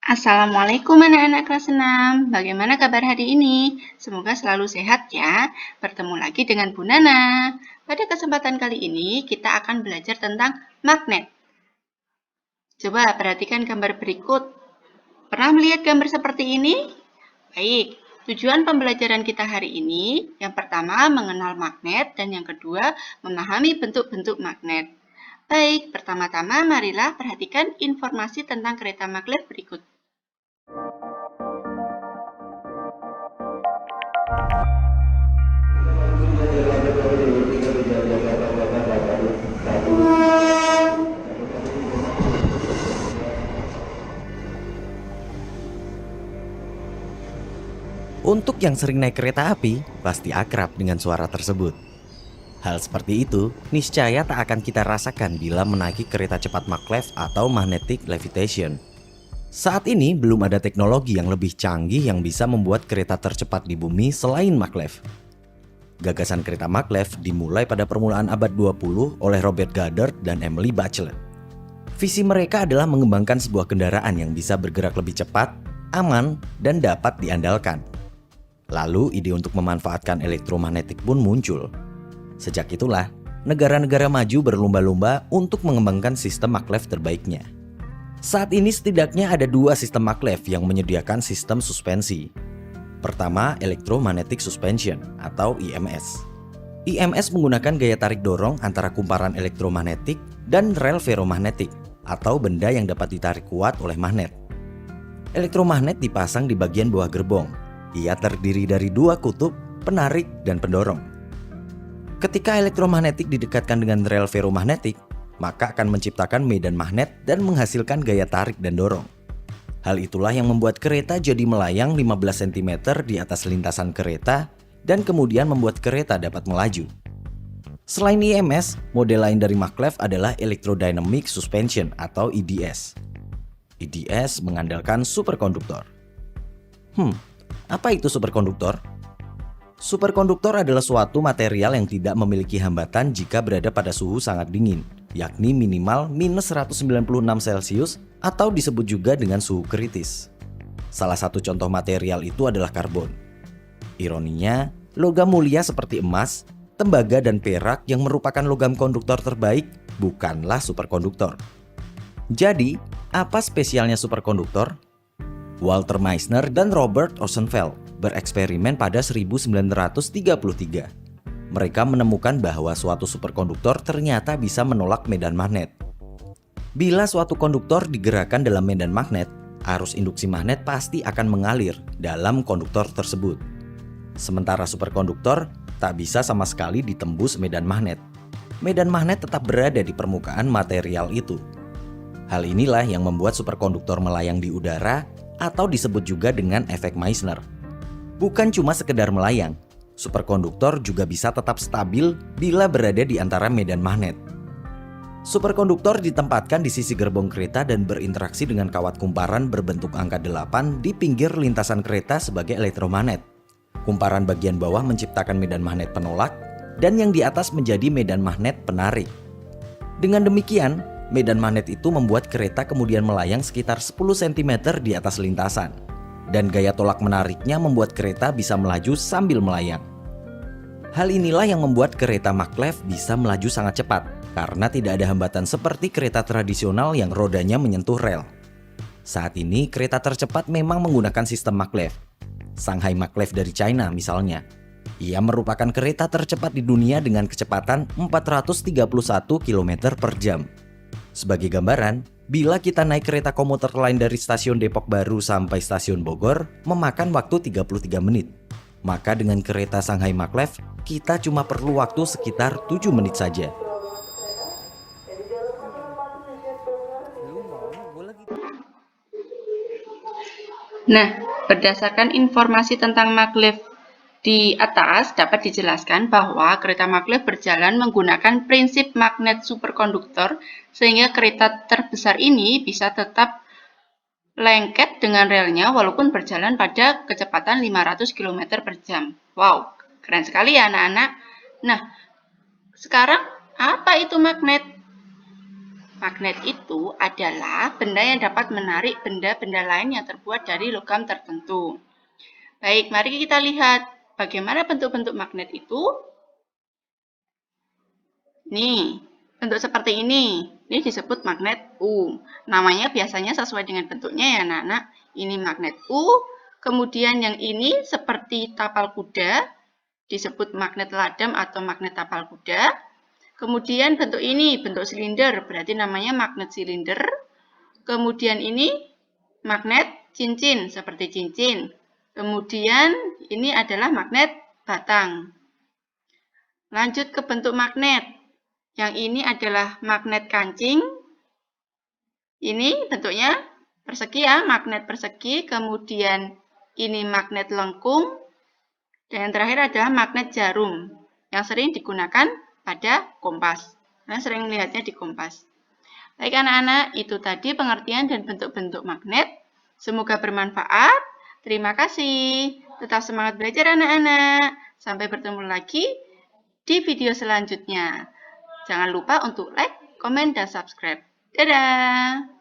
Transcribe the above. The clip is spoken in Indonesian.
Assalamualaikum anak-anak kelas 6. Bagaimana kabar hari ini? Semoga selalu sehat ya. Bertemu lagi dengan Bu Nana. Pada kesempatan kali ini kita akan belajar tentang magnet. Coba perhatikan gambar berikut. Pernah melihat gambar seperti ini? Baik, tujuan pembelajaran kita hari ini yang pertama mengenal magnet dan yang kedua memahami bentuk-bentuk magnet. Baik, pertama-tama marilah perhatikan informasi tentang kereta magnet berikut. Untuk yang sering naik kereta api, pasti akrab dengan suara tersebut. Hal seperti itu niscaya tak akan kita rasakan bila menaiki kereta cepat maglev atau magnetic levitation. Saat ini belum ada teknologi yang lebih canggih yang bisa membuat kereta tercepat di bumi selain maglev. Gagasan kereta maglev dimulai pada permulaan abad 20 oleh Robert Goddard dan Emily Bachelet. Visi mereka adalah mengembangkan sebuah kendaraan yang bisa bergerak lebih cepat, aman, dan dapat diandalkan. Lalu ide untuk memanfaatkan elektromagnetik pun muncul. Sejak itulah, negara-negara maju berlomba-lomba untuk mengembangkan sistem maglev terbaiknya. Saat ini setidaknya ada dua sistem maglev yang menyediakan sistem suspensi. Pertama, Electromagnetic Suspension atau EMS. EMS menggunakan gaya tarik dorong antara kumparan elektromagnetik dan rel ferromagnetik atau benda yang dapat ditarik kuat oleh magnet. Elektromagnet dipasang di bagian bawah gerbong. Ia terdiri dari dua kutub, penarik dan pendorong. Ketika elektromagnetik didekatkan dengan rel ferromagnetik, maka akan menciptakan medan magnet dan menghasilkan gaya tarik dan dorong. Hal itulah yang membuat kereta jadi melayang 15 cm di atas lintasan kereta dan kemudian membuat kereta dapat melaju. Selain EMS, model lain dari maglev adalah Electrodynamic Suspension atau EDS. EDS mengandalkan superkonduktor. Apa itu superkonduktor? Superkonduktor adalah suatu material yang tidak memiliki hambatan jika berada pada suhu sangat dingin, yakni minimal minus 196 Celcius atau disebut juga dengan suhu kritis. Salah satu contoh material itu adalah karbon. Ironinya, logam mulia seperti emas, tembaga dan perak yang merupakan logam konduktor terbaik bukanlah superkonduktor. Jadi, apa spesialnya superkonduktor? Walter Meissner dan Robert Rosenfeld bereksperimen pada 1933. Mereka menemukan bahwa suatu superkonduktor ternyata bisa menolak medan magnet. Bila suatu konduktor digerakkan dalam medan magnet, arus induksi magnet pasti akan mengalir dalam konduktor tersebut. Sementara superkonduktor tak bisa sama sekali ditembus medan magnet. Medan magnet tetap berada di permukaan material itu. Hal inilah yang membuat superkonduktor melayang di udara atau disebut juga dengan efek Meissner. Bukan cuma sekedar melayang, superkonduktor juga bisa tetap stabil bila berada di antara medan magnet. Superkonduktor ditempatkan di sisi gerbong kereta dan berinteraksi dengan kawat kumparan berbentuk angka 8 di pinggir lintasan kereta sebagai elektromagnet. Kumparan bagian bawah menciptakan medan magnet penolak dan yang di atas menjadi medan magnet penarik. Dengan demikian, medan magnet itu membuat kereta kemudian melayang sekitar 10 cm di atas lintasan. Dan gaya tolak menariknya membuat kereta bisa melaju sambil melayang. Hal inilah yang membuat kereta maglev bisa melaju sangat cepat karena tidak ada hambatan seperti kereta tradisional yang rodanya menyentuh rel. Saat ini kereta tercepat memang menggunakan sistem maglev. Shanghai Maglev dari China misalnya. Ia merupakan kereta tercepat di dunia dengan kecepatan 431 km per jam. Sebagai gambaran, bila kita naik kereta komuter lain dari stasiun Depok Baru sampai stasiun Bogor, memakan waktu 33 menit. Maka dengan kereta Shanghai Maglev, kita cuma perlu waktu sekitar 7 menit saja. Nah, berdasarkan informasi tentang maglev di atas dapat dijelaskan bahwa kereta maglev berjalan menggunakan prinsip magnet superkonduktor sehingga kereta terbesar ini bisa tetap lengket dengan relnya walaupun berjalan pada kecepatan 500 km per jam. Wow, keren sekali ya anak-anak. Nah, sekarang apa itu magnet? Magnet itu adalah benda yang dapat menarik benda-benda lain yang terbuat dari logam tertentu. Baik, mari kita lihat bagaimana bentuk-bentuk magnet itu. Nih, bentuk seperti ini. Ini disebut magnet U. Namanya biasanya sesuai dengan bentuknya ya anak-anak. Ini magnet U. Kemudian yang ini seperti tapal kuda, disebut magnet ladam atau magnet tapal kuda. Kemudian bentuk ini, bentuk silinder, berarti namanya magnet silinder. Kemudian ini magnet cincin, seperti cincin. Kemudian ini adalah magnet batang. Lanjut ke bentuk magnet. Yang ini adalah magnet kancing. Ini bentuknya persegi ya, magnet persegi. Kemudian ini magnet lengkung. Dan yang terakhir adalah magnet jarum, yang sering digunakan pada kompas. Nah, sering melihatnya di kompas. Baik anak-anak, itu tadi pengertian dan bentuk-bentuk magnet. Semoga bermanfaat. Terima kasih. Tetap semangat belajar anak-anak. Sampai bertemu lagi di video selanjutnya. Jangan lupa untuk like, komen, dan subscribe. Dadah!